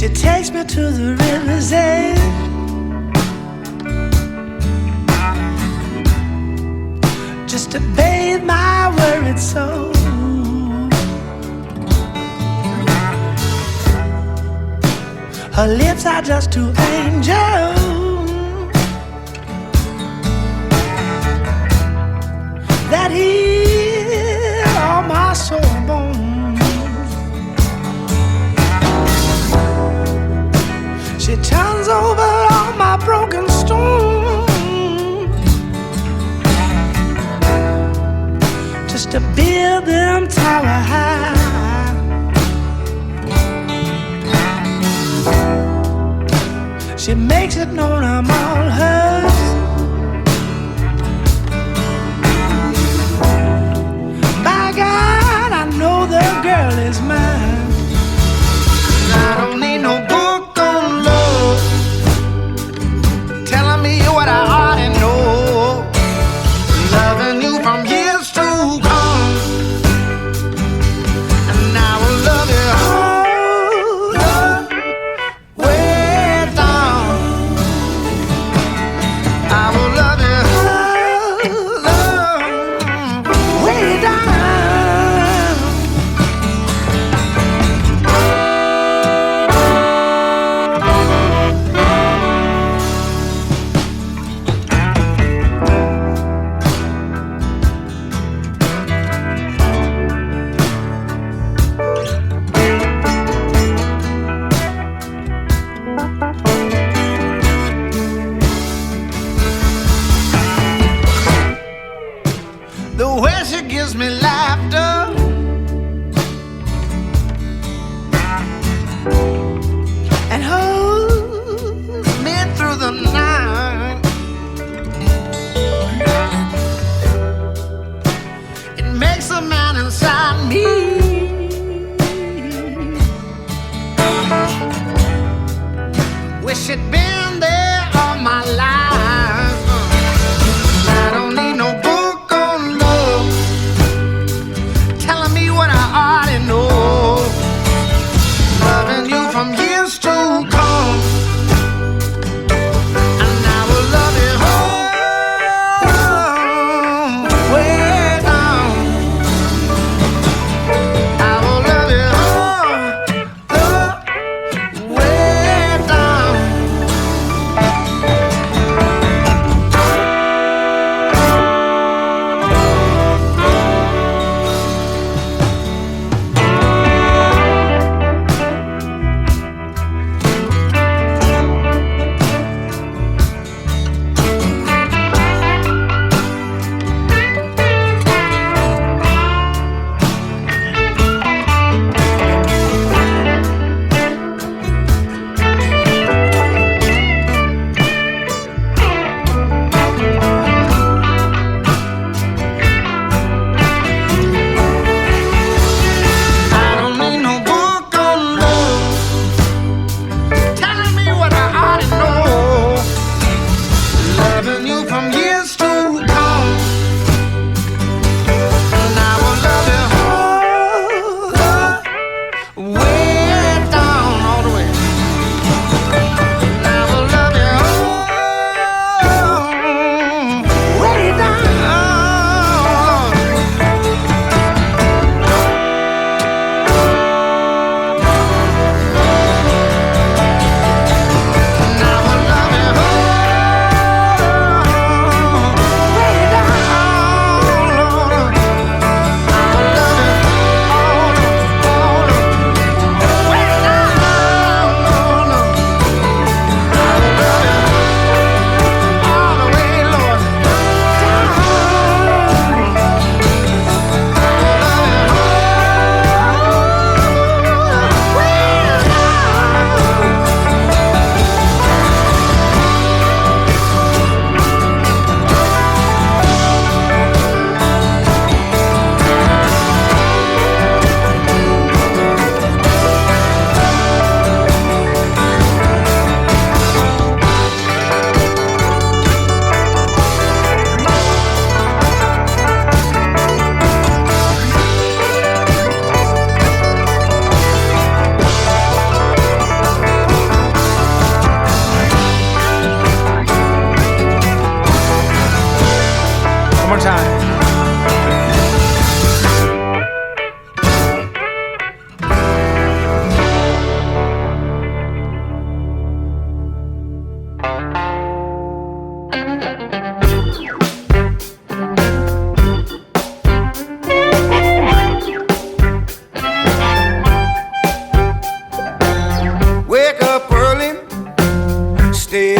She takes me to the river's edge. Just to bathe my worried soul. Her lips are just two angels that heal all my soul bones. She turns over all my broken stones just to build them tower high. She makes it known I'm all hers. By God, I know the girl is mine. I don't need no book on love telling me what I already know. Loving you from years to come, and I will love you all the way down.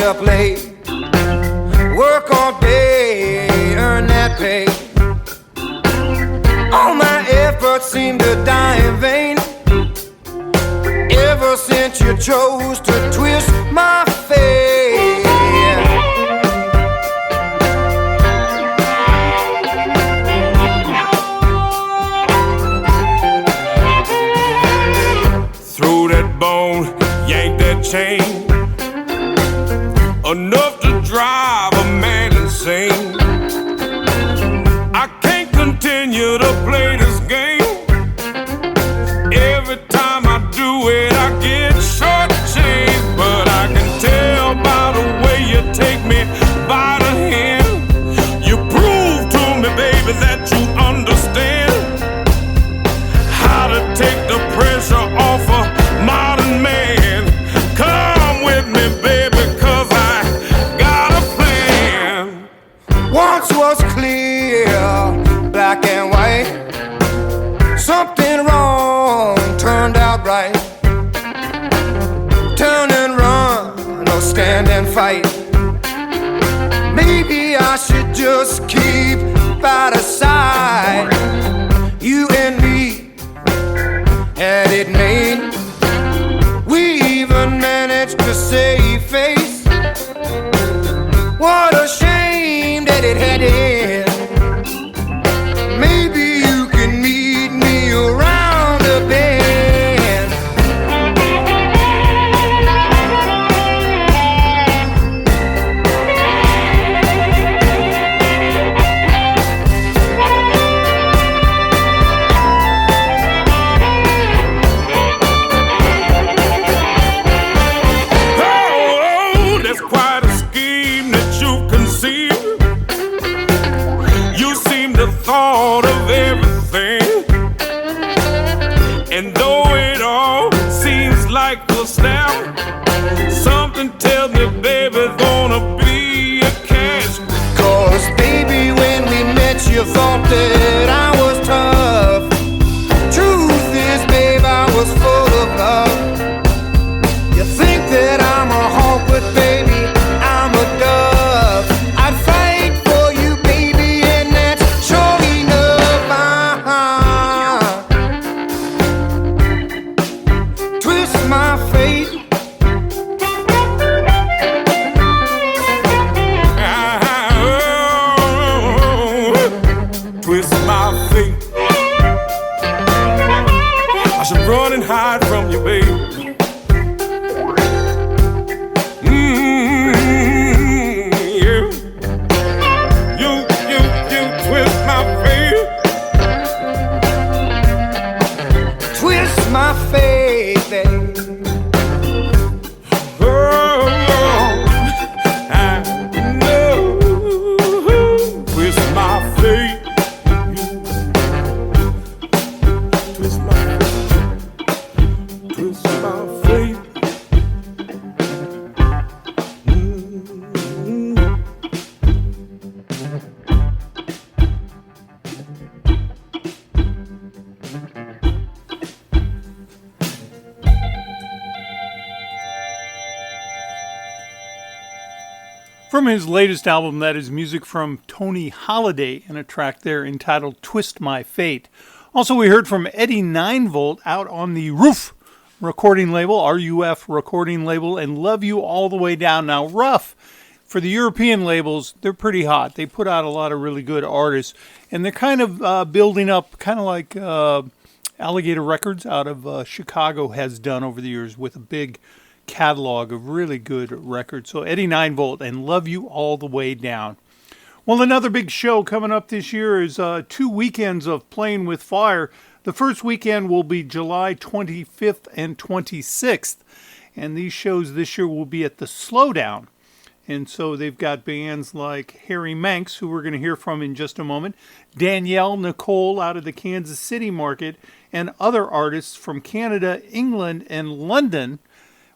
up late, work all day, earn that pay. All my efforts seem to die in vain. Ever since you chose to twist my fate. Throw that bone, yank that chain, enough to drive a man insane. I can't continue to play this game. Every time I do it, I get shortchanged. But I can tell by the way you take me by the hand. You prove to me, baby, that you understand how to take the pressure off a modern man. Come with me, baby, 'cause I got a plan. Once was clear, black and white. Something wrong turned out right. Turn and run or stand and fight. Maybe I should just keep by the side. You and me had it made. We even managed to save face. What a shame that it had to end. Maybe you can meet me around the bend. Oh, that's quite a scheme that you conceived. You seem to thought of everything. And though it all seems like a snap, something tells me, baby, gonna be a catch. 'Cause baby, when we met you thought that I was tough. Truth is, babe, I was full of love. You think that I'm a hawk, but baby, I'm a dove. I'd fight for you, baby, and that's sure enough. Twist my fate. Twist my fate. I should run and hide from you, baby. Yeah. You twist my fate. Twist my fate, babe. Oh, I know. Twist my fate. Twist my fate. Twist my fate. From his latest album, that is music from Tony Holiday and a track there entitled Twist My Fate. Also, we heard from Eddie 9V out on the Roof recording label, RUF recording label, and Love You All the Way Down. Now, Rough, for the European labels, they're pretty hot. They put out a lot of really good artists, and they're kind of building up, kind of like Alligator Records out of Chicago has done over the years with a big catalog of really good records. So Eddie 9V and Love You All the Way Down. Well, another big show coming up this year is 2 weekends of Playing with Fire. The first weekend will be July 25th and 26th. And these shows this year will be at the Slowdown. And so they've got bands like Harry Manx, who we're going to hear from in just a moment, Danielle Nicole out of the Kansas City market, and other artists from Canada, England, and London,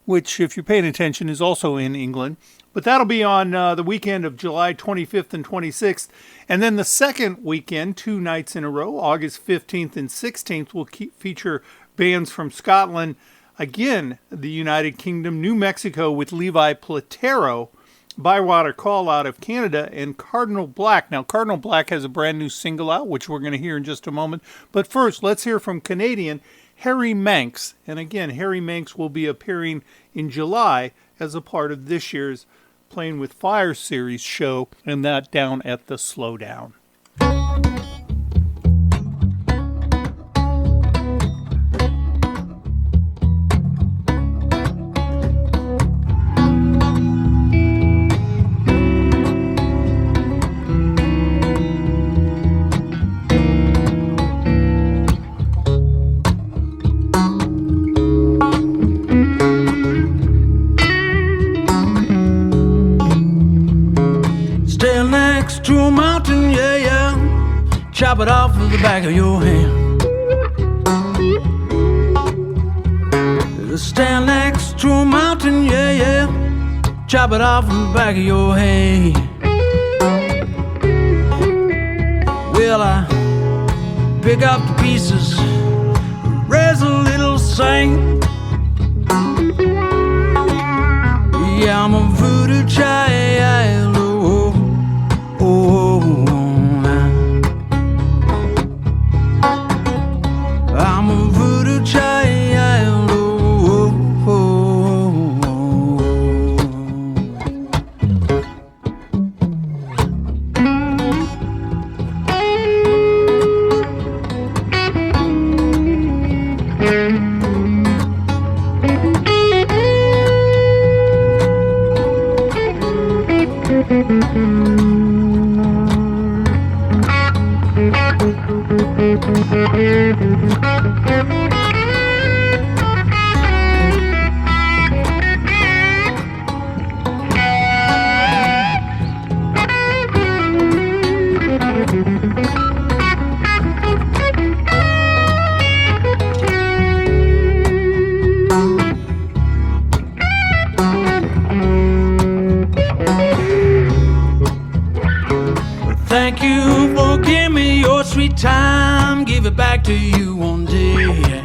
which, if you're paying attention, is also in England. But that'll be on the weekend of July 25th and 26th. And then the second weekend, 2 nights in a row, August 15th and 16th, will feature bands from Scotland, again, the United Kingdom, New Mexico with Levi Platero, Bywater Call out of Canada, and Cardinal Black. Now, Cardinal Black has a brand new single out, which we're going to hear in just a moment. But first, let's hear from Canadian Harry Manx. And again, Harry Manx will be appearing in July as a part of this year's Playing with Fire series show, and that down at the Slowdown. Chop it off with the back of your hand. Stand next to a mountain, yeah, yeah. Chop it off with the back of your hand. Well, I pick up the pieces, raise a little sing. Yeah, I'm a voodoo child. Oh, oh, oh. I'm a voodoo child. Oh, oh, Thank you for giving me your sweet time. Give it back to you one day.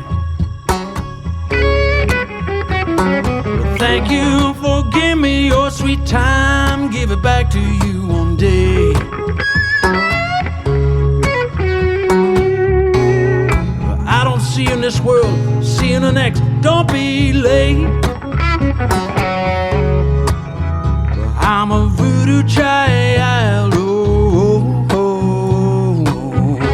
Thank you for giving me your sweet time. Give it back to you one day. I don't see you in this world, see you in the next. Don't be late. I'm a voodoo child. Oh, oh, oh.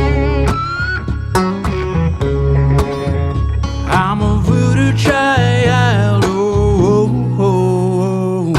I'm a voodoo child. Oh, oh, oh.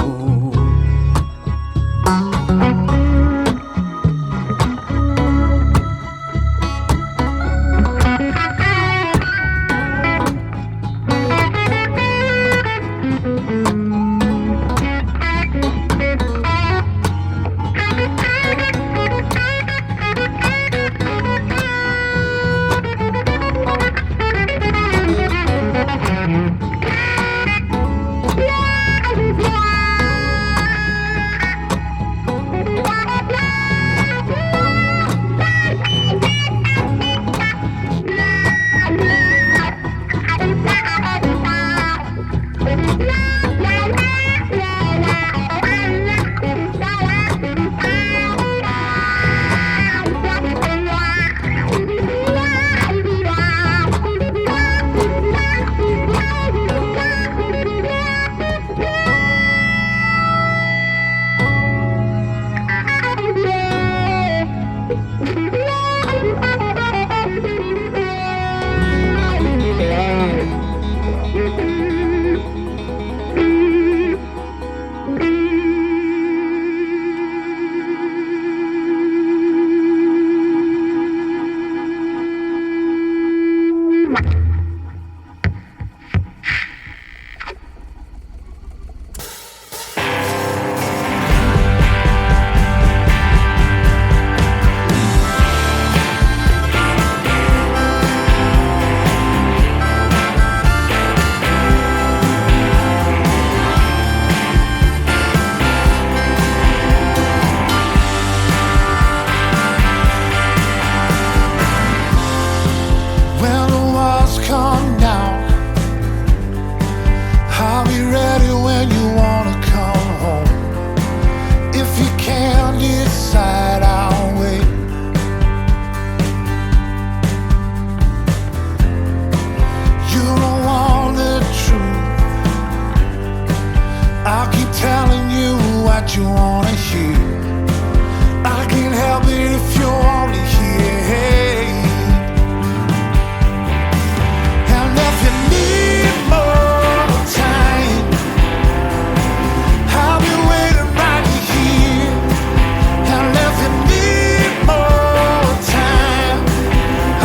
you wanna hear. I can't help it if you only hear. And if you need more time, I'll be waiting right here. And if you need more time,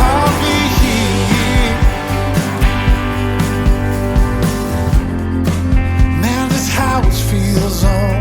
I'll be here. Man, this house feels on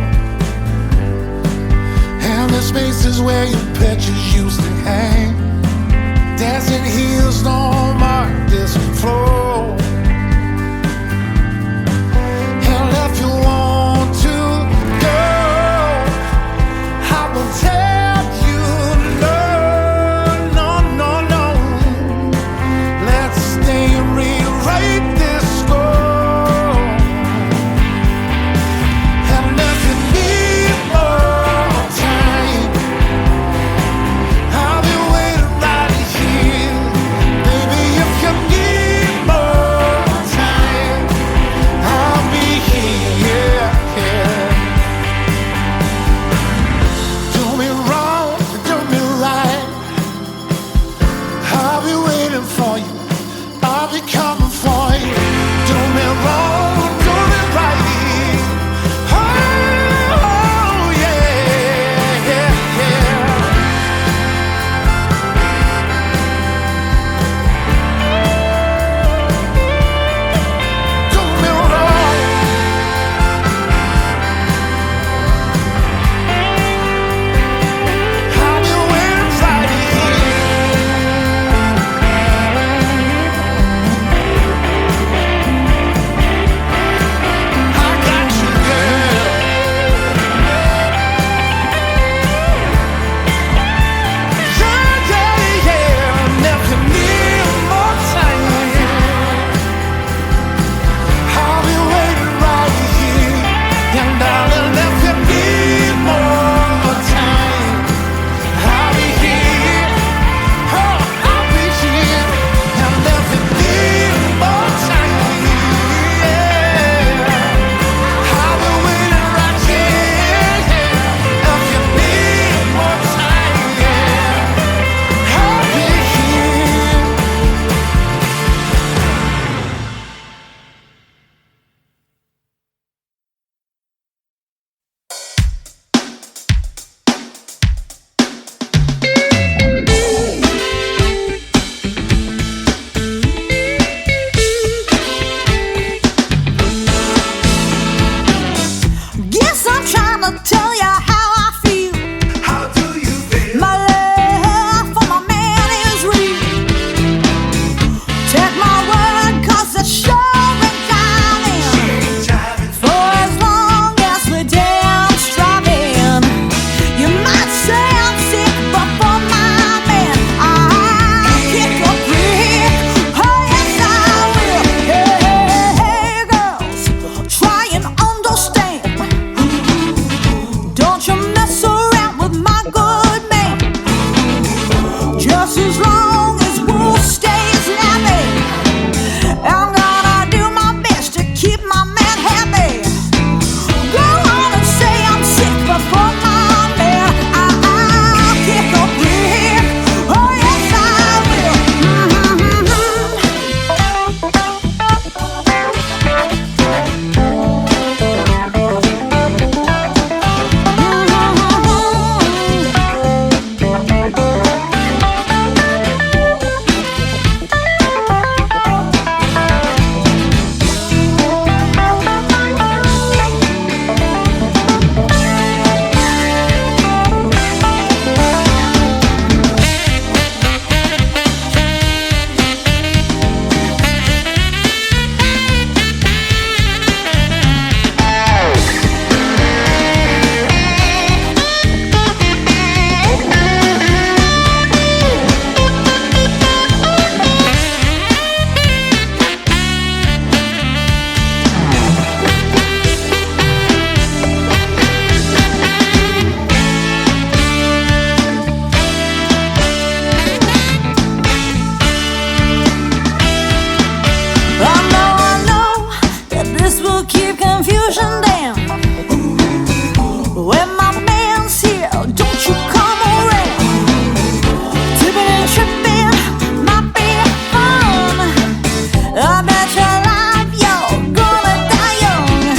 I bet your life you're gonna die young.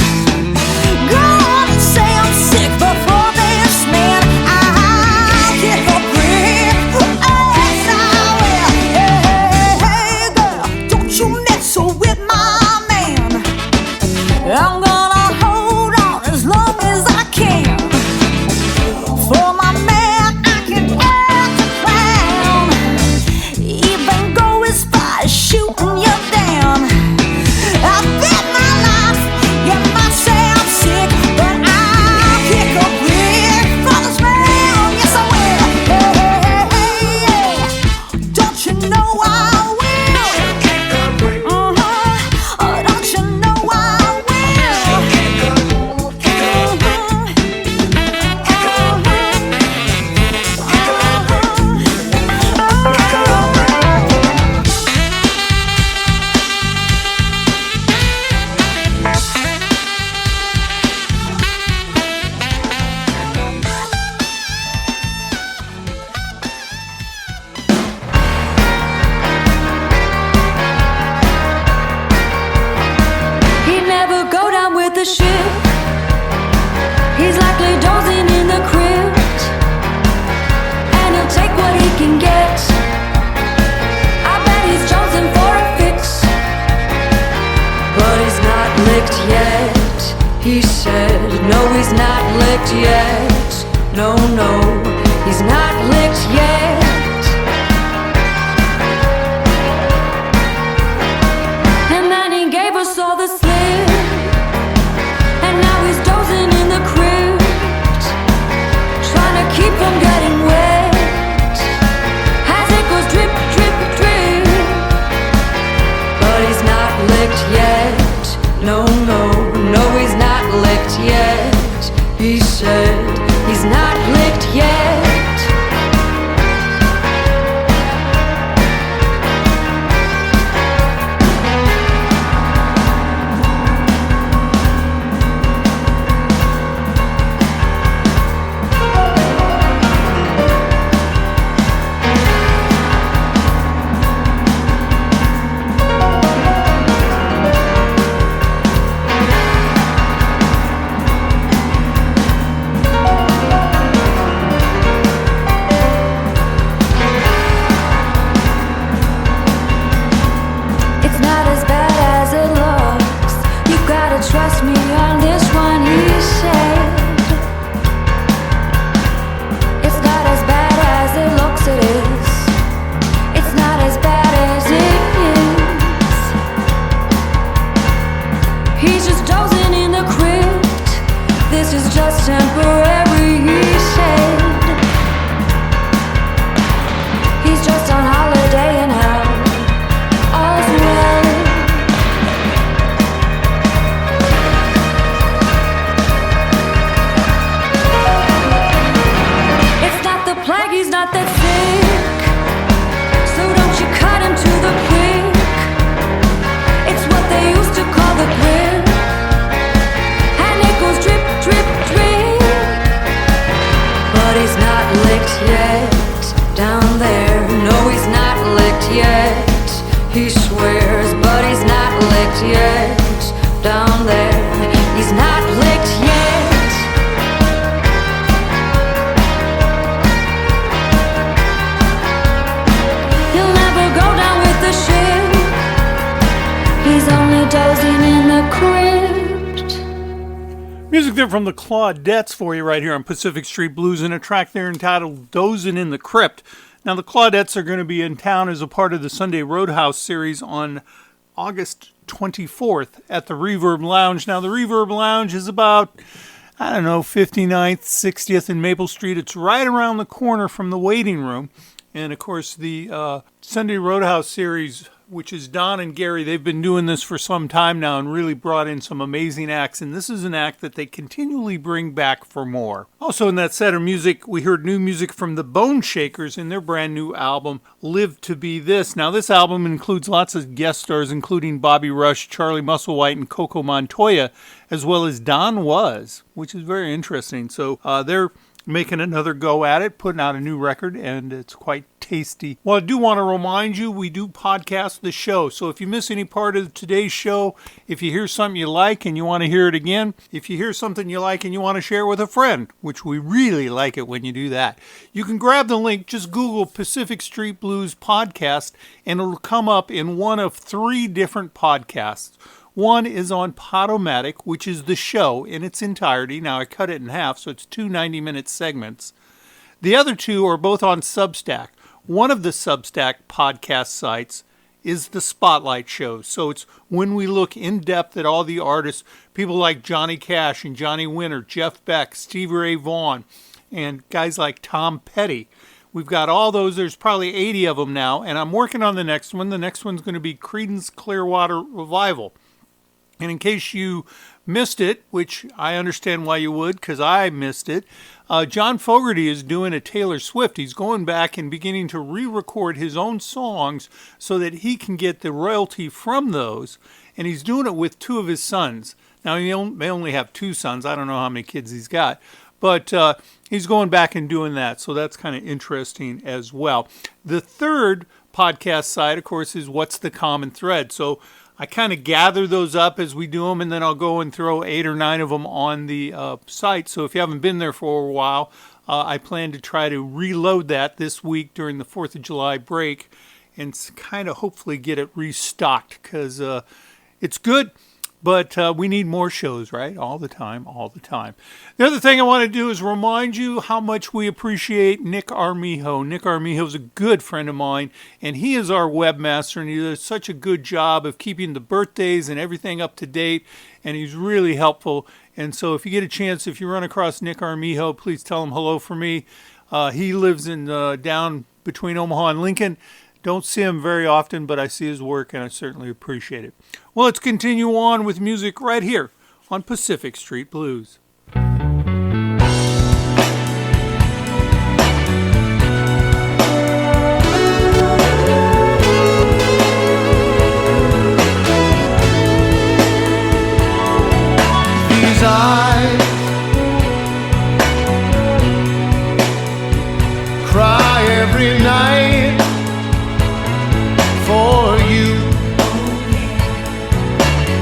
Go on and say I'm sick before this man. I'll kick a brick. Yes, I will. Hey, girl, don't you mess with my man. I'm gonna hold on as long as I can. For my man, I can act a clown, even go as far as shooting you down. I bet my life, you might say I'm sick, but I'll kick a brick for this man. Yes, I will. Hey, don't you know I will? Don't you know I will? He'd never go down with the ship. He's likely dozing in the crypt, and he'll take what he can get. I bet he's chosen for a fix, but he's not licked yet. He said, no, he's not licked yet. No, no, he's not licked yet. And then he gave us all the slip, and now he's dozing in the crypt, trying to keep from getting wet, as it goes drip, drip, drip. But he's not licked yet. No, no, no, he's not licked yet. He said he's not licked yet. It's not as bad as it looks. You gotta trust me on this one, he said. It's not as bad as it looks, it is. It's not as bad as it is. He's just dozing in the crypt. This is just temporary, he said. He's just on holiday in hell. All's well. It's not the plague, he's not that sick, so don't you cut him to the quick. It's what they used to call the grip, and it goes drip, drip, drip. But he's not licked yet down there. No, he's not licked yet. He swears, but he's not licked yet down there. He's not licked yet. He'll never go down with the ship. He's only dozing in the crypt. Music there from the Claudettes for you right here on Pacific Street Blues, and a track there entitled Dozing in the Crypt. Now, the Claudettes are going to be in town as a part of the Sunday Roadhouse series on August 24th at the Reverb Lounge. Now, the Reverb Lounge is about, 59th, 60th and Maple Street. It's right around the corner from the waiting room. And, of course, the Sunday Roadhouse series, which is Don and Gary, they've been doing this for some time now and really brought in some amazing acts. And this is an act that they continually bring back for more. Also in that set of music, we heard new music from the Boneshakers in their brand new album, Live to Be This. Now, this album includes lots of guest stars, including Bobby Rush, Charlie Musselwhite, and Coco Montoya, as well as Don Was, which is very interesting. So they're making another go at it, putting out a new record, and it's quite tasty. Well, I do want to remind you, we do podcast the show. So if you miss any part of today's show, if you hear something you like and you want to hear it again, if you hear something you like and you want to share with a friend, which we really like it when you do that, you can grab the link, just Google Pacific Street Blues Podcast, and it'll come up in one of 3 different podcasts. One is on Podomatic, which is the show in its entirety. Now, I cut it in half, so it's 2 90-minute segments. The other 2 are both on Substack. One of the Substack podcast sites is the Spotlight Show. So it's when we look in depth at all the artists, people like Johnny Cash and Johnny Winter, Jeff Beck, Stevie Ray Vaughan, and guys like Tom Petty. We've got all those. There's probably 80 of them now, and I'm working on the next one. The next one's going to be Creedence Clearwater Revival. And in case you missed it, which I understand why you would, because I missed it, John Fogerty is doing a Taylor Swift. He's going back and beginning to re-record his own songs so that he can get the royalty from those. And he's doing it with 2 of his sons. Now, he may only have 2 sons. I don't know how many kids he's got. But he's going back and doing that. So that's kind of interesting as well. The third podcast side, of course, is What's the Common Thread? So I kind of gather those up as we do them, and then I'll go and throw 8 or 9 of them on the site. So if you haven't been there for a while, I plan to try to reload that this week during the 4th of July break and kind of hopefully get it restocked because it's good. But we need more shows, right? All the time, all the time. The other thing I want to do is remind you how much we appreciate Nick Armijo. Nick Armijo is a good friend of mine, and he is our webmaster, and he does such a good job of keeping the birthdays and everything up to date, and he's really helpful. And so if you get a chance, if you run across Nick Armijo, please tell him hello for me. He lives in down between Omaha and Lincoln. Don't see him very often, but I see his work, and I certainly appreciate it. Well, let's continue on with music right here on Pacific Street Blues. These eyes cry every night for you.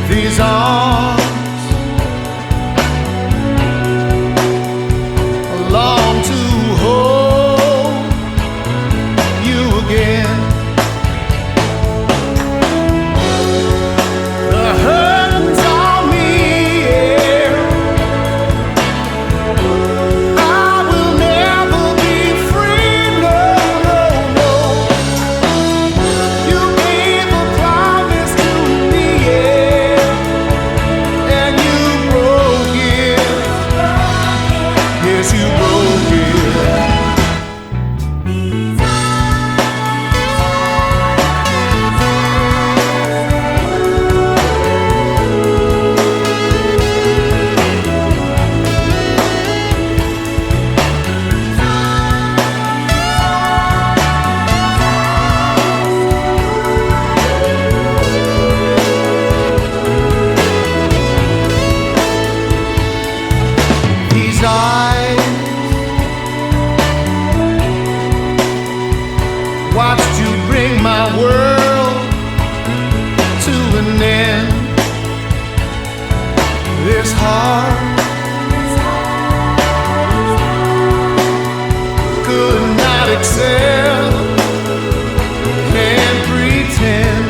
These arms long to hold you again. The hurts on me, yeah. I will never be free, no, no, no. You gave a promise to me, yeah, and you broke it. Yes, you broke it. These eyes watched you bring my world to an end. This heart could not accept, can't pretend.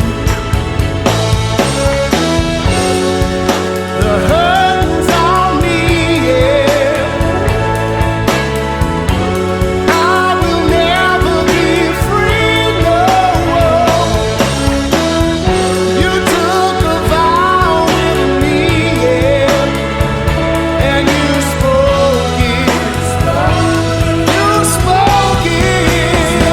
The hurts on me, yeah. I will never be free, no. You took a vow with me, yeah, and you spoke it. You spoke it.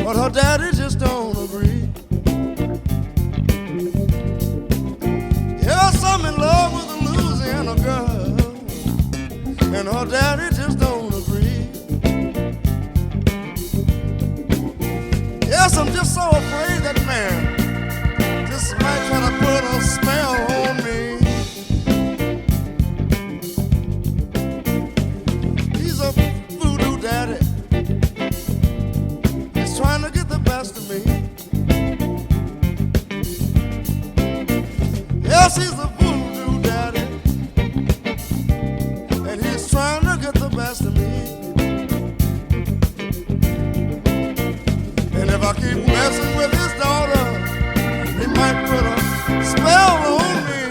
but her daddy just don't agree. Yes, I'm in love with a Louisiana girl, and her daddy just don't agree. Yes, I'm just so afraid that man just might try to put a spell on me. He's a voodoo daddy. He's trying to get the best of me. Yes, he's a voodoo daddy, and he's trying to get the best of me. And if I keep messing with his daughter, he might put a spell on me.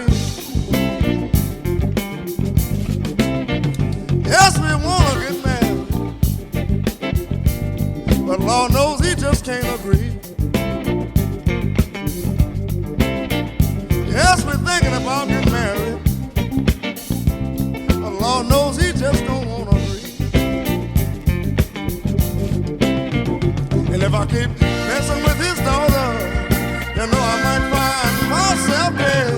Yes, we wanna get married, but Lord knows he just can't agree. Yes, we're thinking about getting married, but Lord knows he just don't wanna agree. And if I keep messing with his daughter, you know I might find myself dead.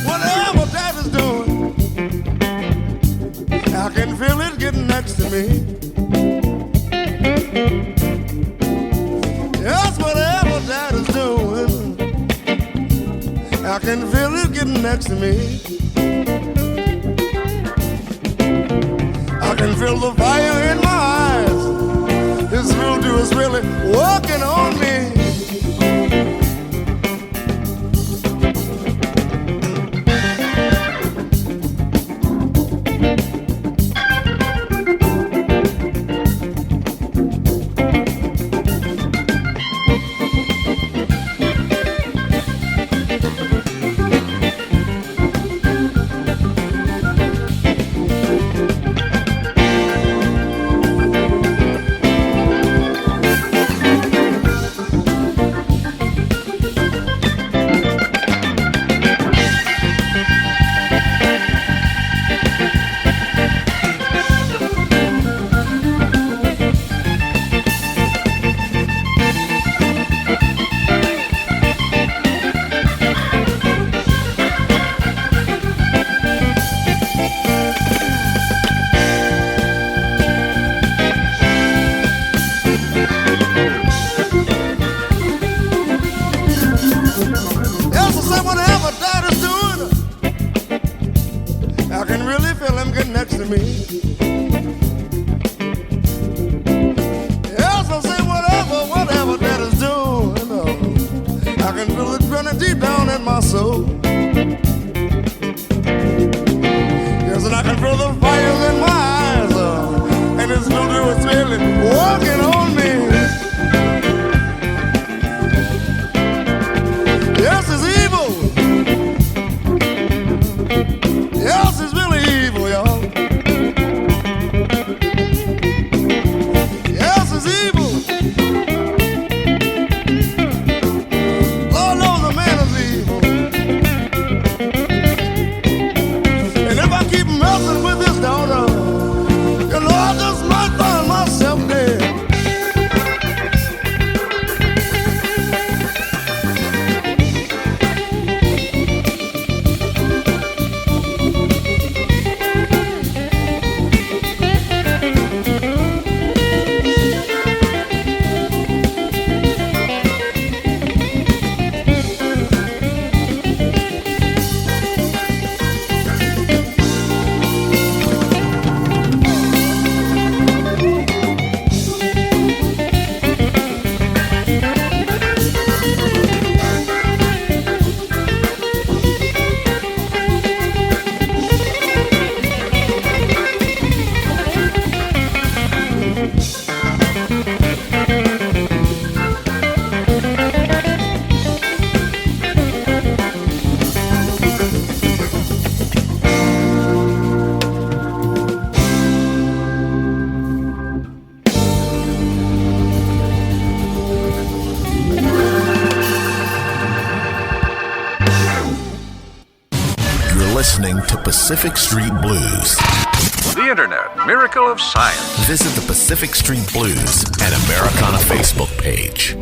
Whatever Dad is doing, I can feel it getting next to me. Yes, whatever Dad is doing, I can feel it getting next to me. I can feel the fire in my eyes. His voodoo is really working on me. Yes, I say whatever Dad is doing, I can really feel him getting next to me. Yes, I say whatever Dad is doing, I can feel it running deep down in my soul. Yes, and I can feel the fires in my eyes, and his voodoo is really working on me. Yes, it's evil. Yes, it's really evil, y'all. Yes, it's evil. Lord knows a man is evil. And if I keep messing with his daughter, Pacific Street Blues. The Internet, miracle of science. Visit the Pacific Street Blues and Americana Facebook page.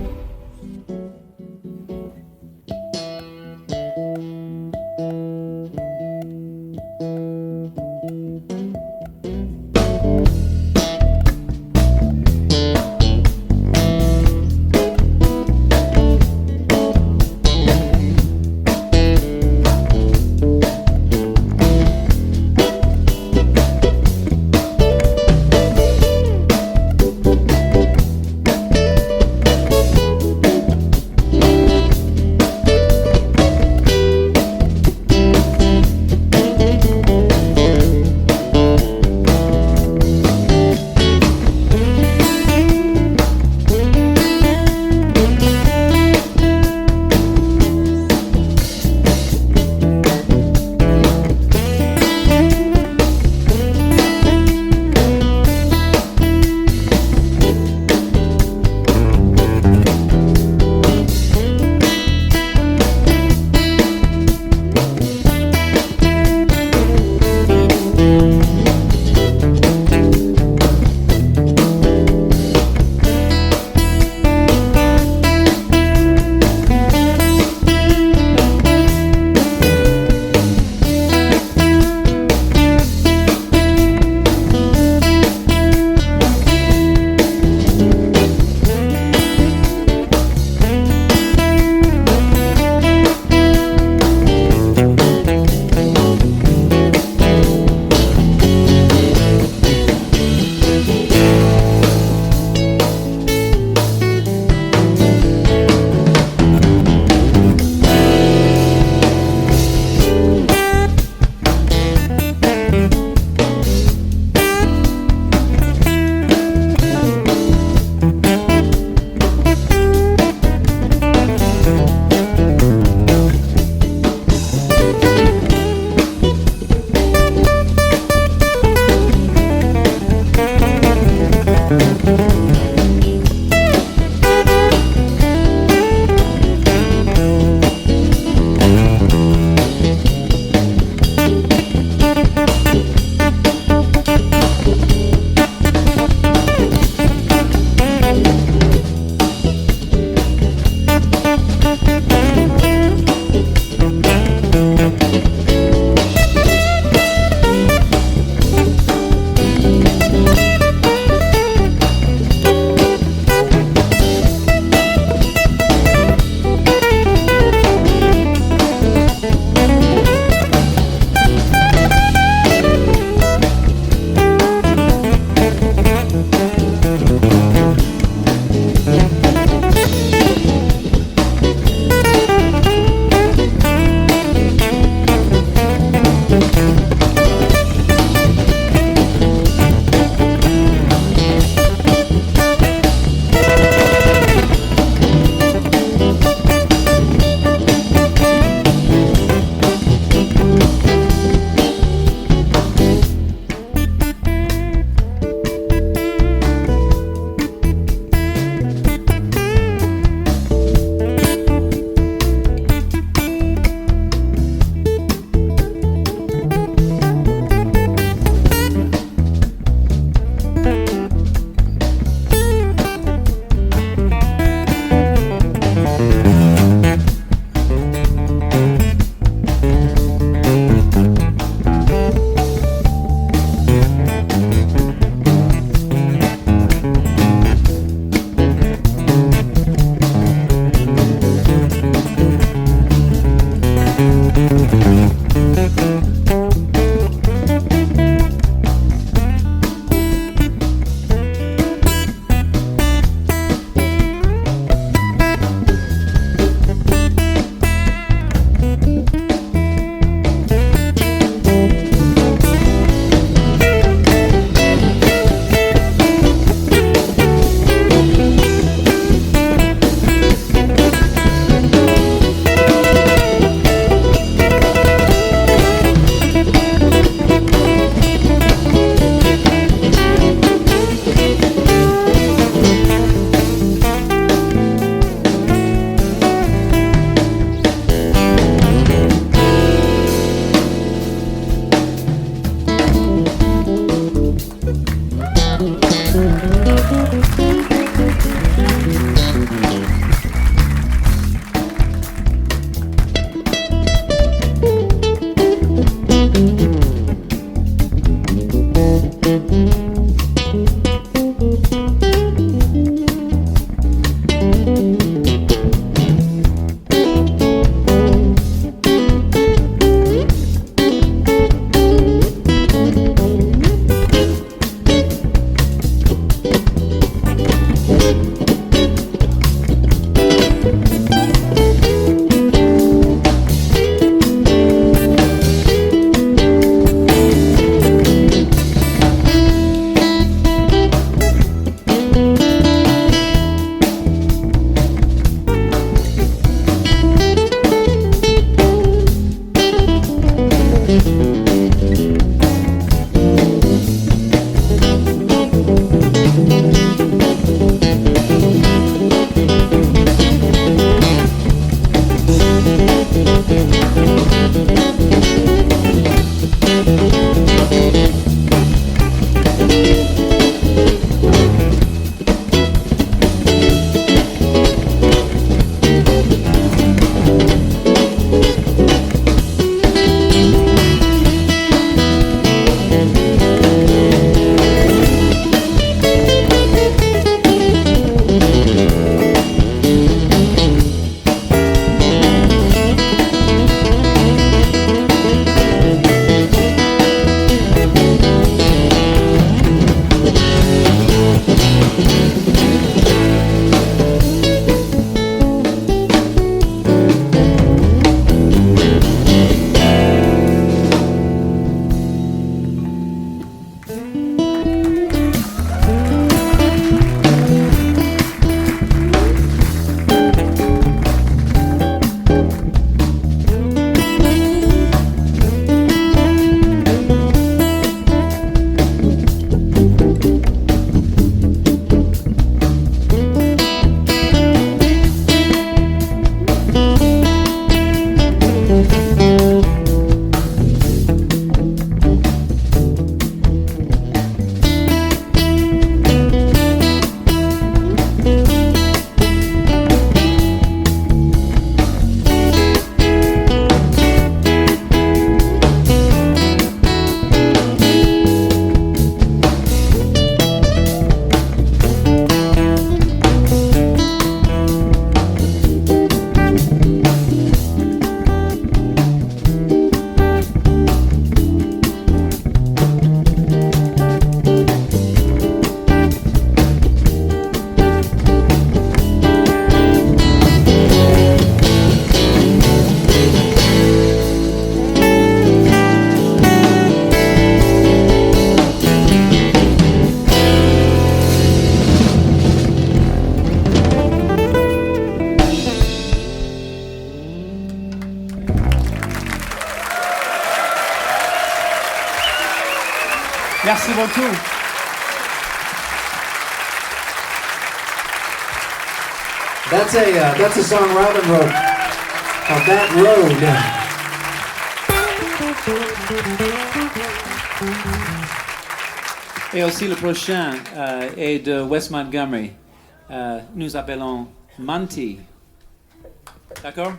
Merci beaucoup. That's a song Robben wrote on that road. Et aussi le prochain est de West Montgomery. Nous appelons Monty. D'accord?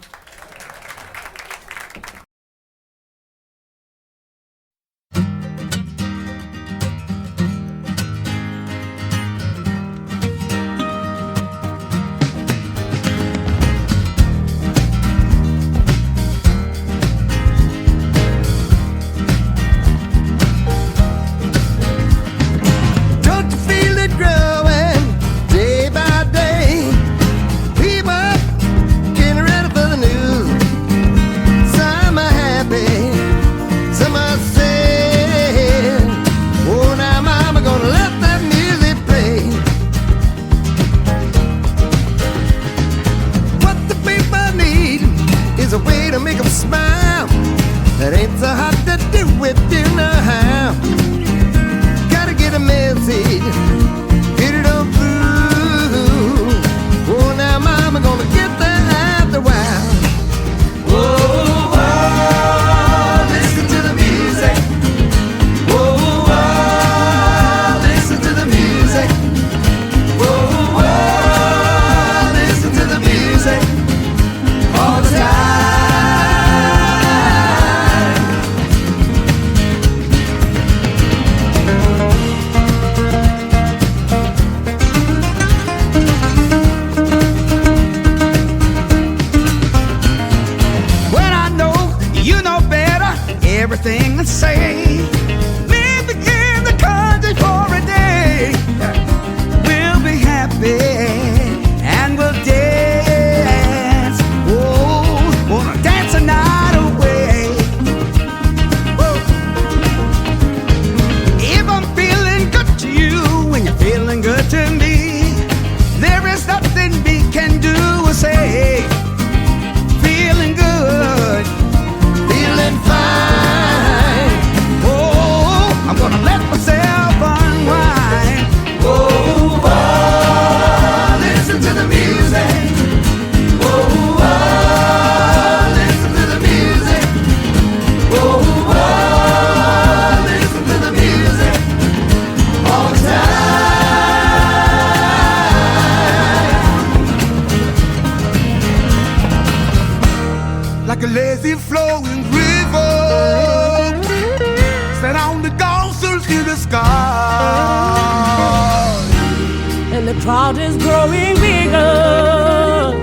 crowd is growing bigger.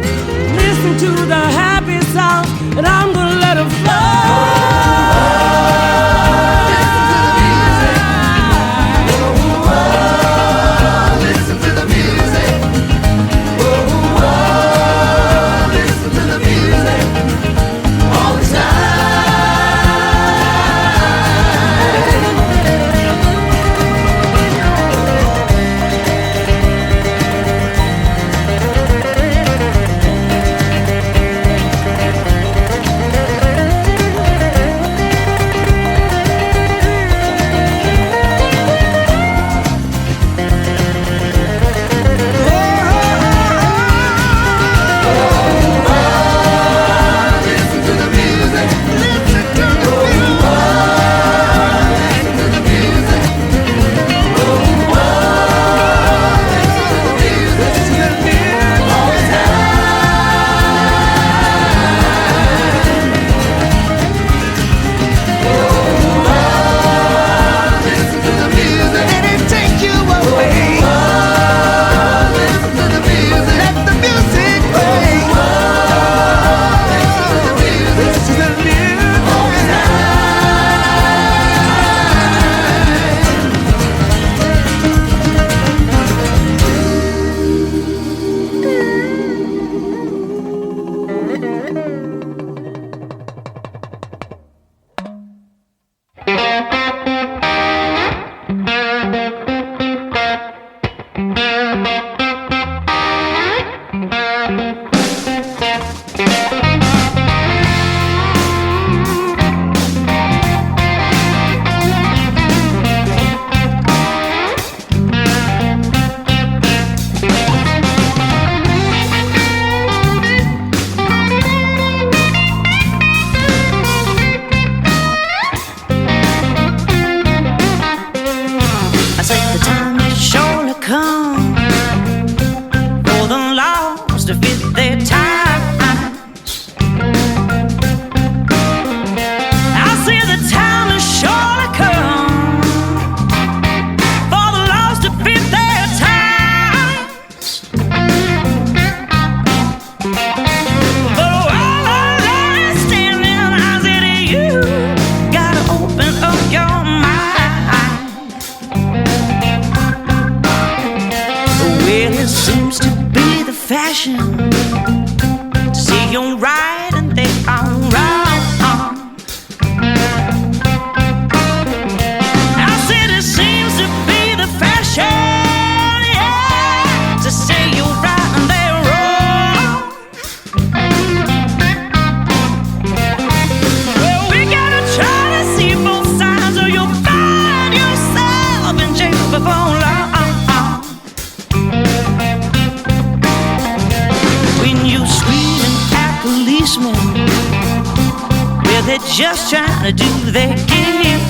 Listen to the happy sound, and I'm gonna let it surely come for the lost to fit their times. I say the time will surely come for the lost to fit their times. But while I'm standing, I said to you, gotta open up your mind. Well, it seems to be the fashion to see you're right and they are wrong. I said it seems to be the fashion, yeah, to say you're right and they're wrong. Well, we gotta try to see both sides or you'll find yourself in jail before long. When you screaming at policemen, well, they're just trying to do their gig.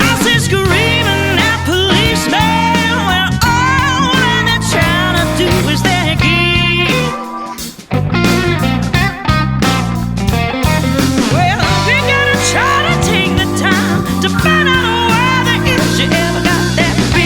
I said screaming at policemen, well, all they're trying to do is their gig. Well, we gotta try to take the time to find out where the issue ever got that big.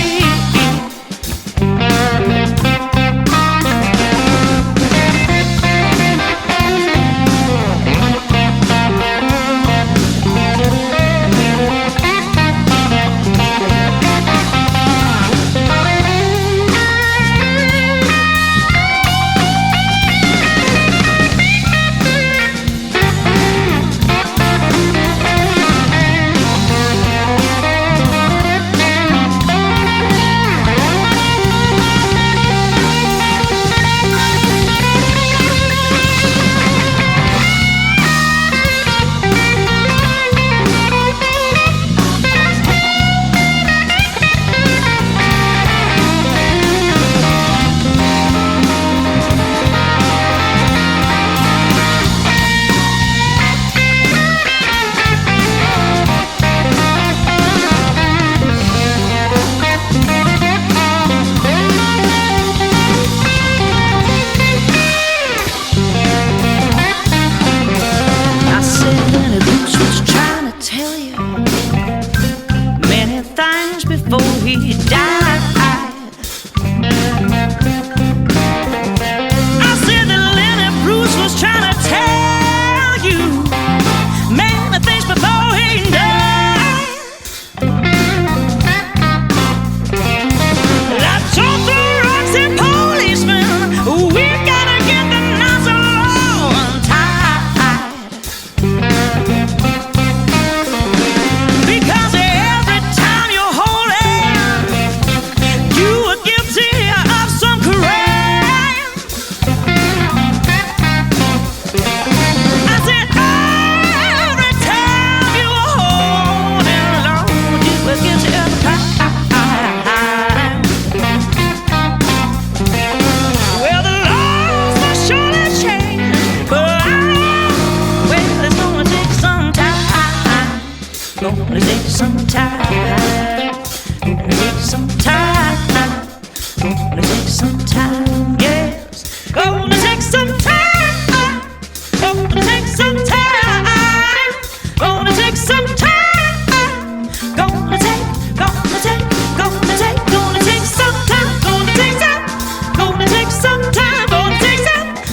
I said Lenny Bruce was trying to tell you many things before he died. I said that Lenny Bruce was trying to tell you many things before he died. I told the rocks and policemen, we gotta get the knots all untied. Because every time you're holding, you are guilty of some crime. I said every time you are holding alone, you are guilty of crime. Well, the laws must surely change, but well, it's gonna take some time. Gonna take some time. Gonna take some time. Gonna take some time. Yes. Gonna take some time. Gonna take some time. Gonna take some time. Gonna take some time. Gonna take some. Gonna take some time. Gonna take some time.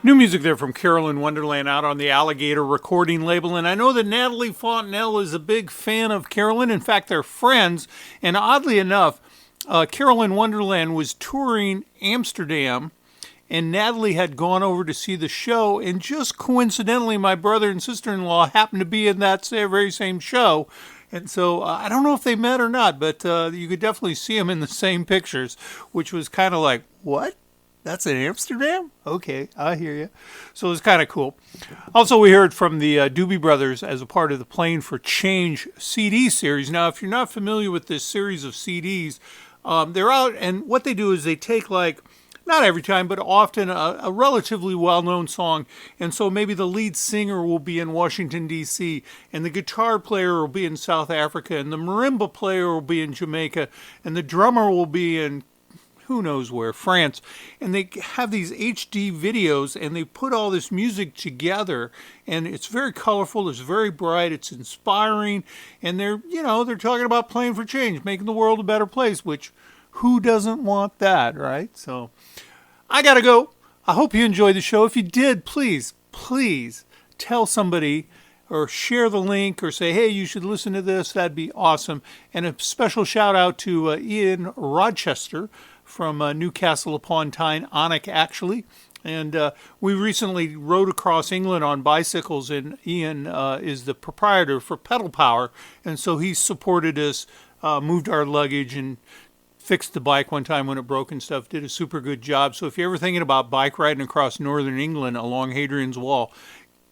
New music there from Carolyn Wonderland out on the Alligator recording label. And I know that Natalie Fontenelle is a big fan of Carolyn. In fact, they're friends. And oddly enough, Carolyn Wonderland was touring Amsterdam, and Natalie had gone over to see the show. And just coincidentally, my brother and sister-in-law happened to be in that very same show. And so I don't know if they met or not, but you could definitely see them in the same pictures, which was kind of like, what? That's in Amsterdam? Okay, I hear you. So it's kind of cool. Also, we heard from the Doobie Brothers as a part of the Playing for Change CD series. Now, if you're not familiar with this series of CDs, they're out, and what they do is they take, like, not every time, but often a relatively well-known song, and so maybe the lead singer will be in Washington, D.C., and the guitar player will be in South Africa, and the marimba player will be in Jamaica, and the drummer will be in who knows where, France, and they have these HD videos, and they put all this music together, and it's very colorful, it's very bright, it's inspiring, and they're talking about playing for change, making the world a better place, which who doesn't want that, right? So I gotta go. I hope you enjoyed the show. If you did, please tell somebody or share the link or say, hey, you should listen to this. That'd be awesome. And a special shout out to Ian Rochester from Newcastle upon Tyne, Onock actually. And we recently rode across England on bicycles, and Ian is the proprietor for Pedal Power. And so he supported us, moved our luggage, and fixed the bike one time when it broke and stuff, did a super good job. So if you're ever thinking about bike riding across northern England along Hadrian's Wall,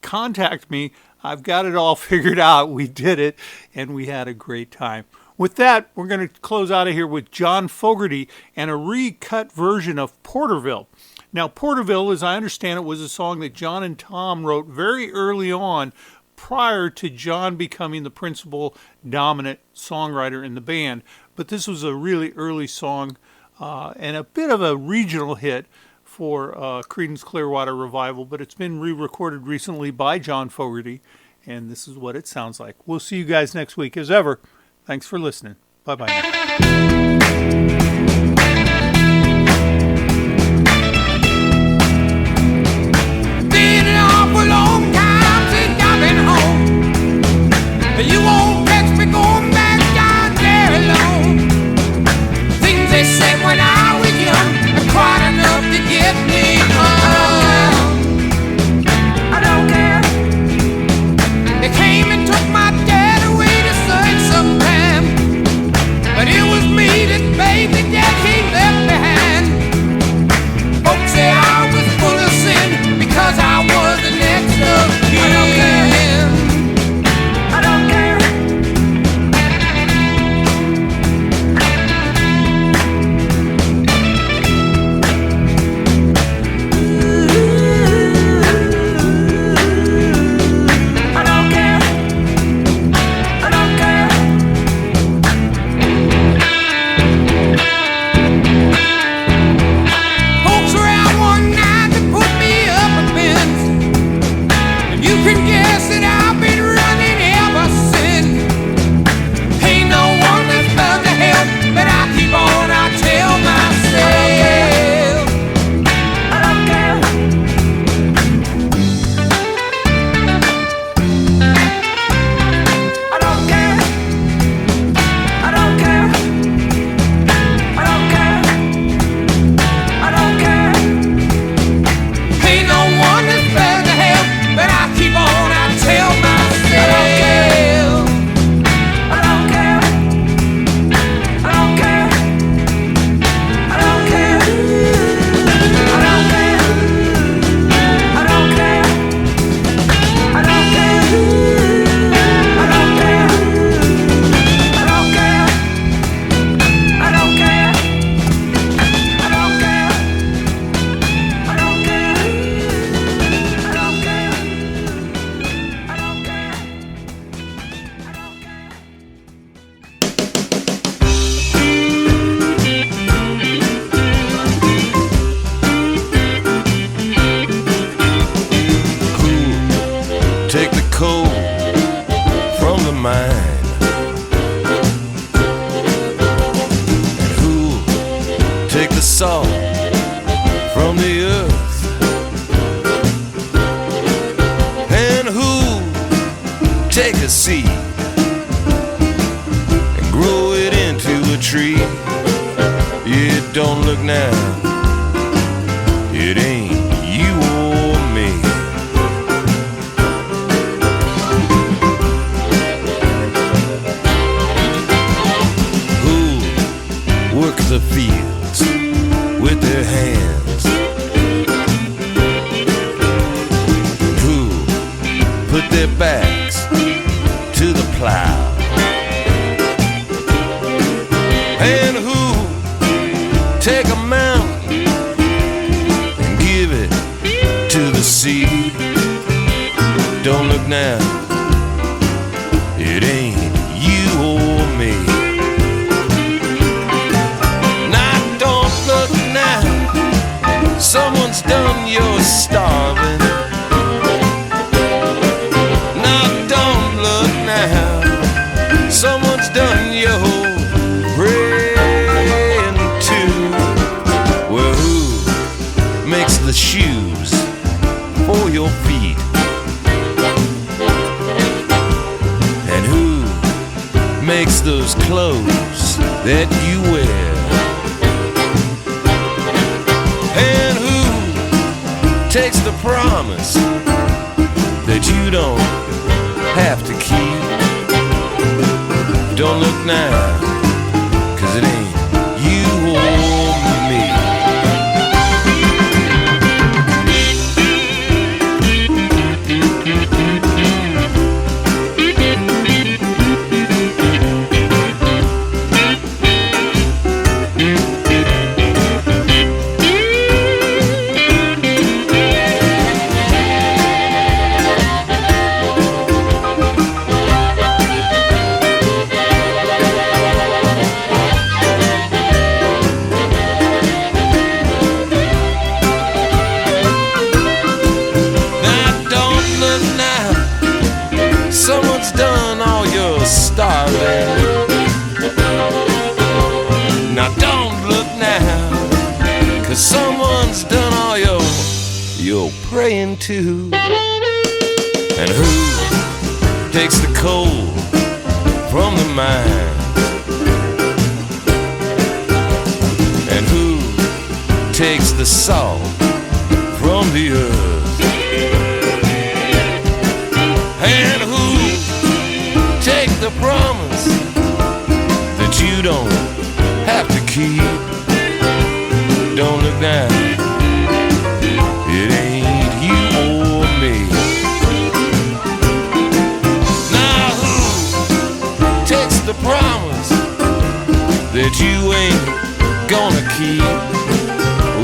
contact me. I've got it all figured out. We did it, and we had a great time. With that, we're going to close out of here with John Fogerty and a recut version of Porterville. Now, Porterville, as I understand it, was a song that John and Tom wrote very early on, prior to John becoming the principal dominant songwriter in the band. But this was a really early song and a bit of a regional hit for Creedence Clearwater Revival, but it's been re-recorded recently by John Fogerty, and this is what it sounds like. We'll see you guys next week. As ever, thanks for listening. Bye-bye. Been an awful long time since I've been home. You won't catch me going back down there alone. Things they said when I was young are quite enough to get me home. I don't care. They came and took my dad away to search sometime, but it was me that baby dad he left behind. Folks say I was full of sin because I was the next of kin. I don't care. I don't care. salt from the earth, and who take a seed and grow it into a tree. It don't look now, it ain't you or me. Who work the fields with their hands makes those clothes that you wear? And who takes the promise that you don't have to keep? Don't look now, 'cause it ain't you or me. Now don't look now, 'cause someone's done all your praying too. And who takes the coal from the mine? And who takes the salt from the earth? And who take the promise that you don't have to keep? Don't look now, it ain't you or me. Now who takes the promise that you ain't gonna keep?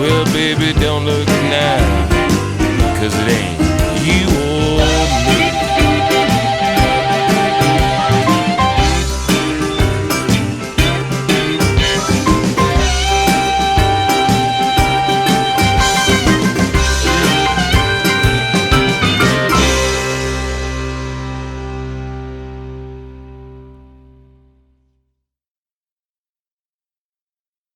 Well baby, don't look now, 'cause it ain't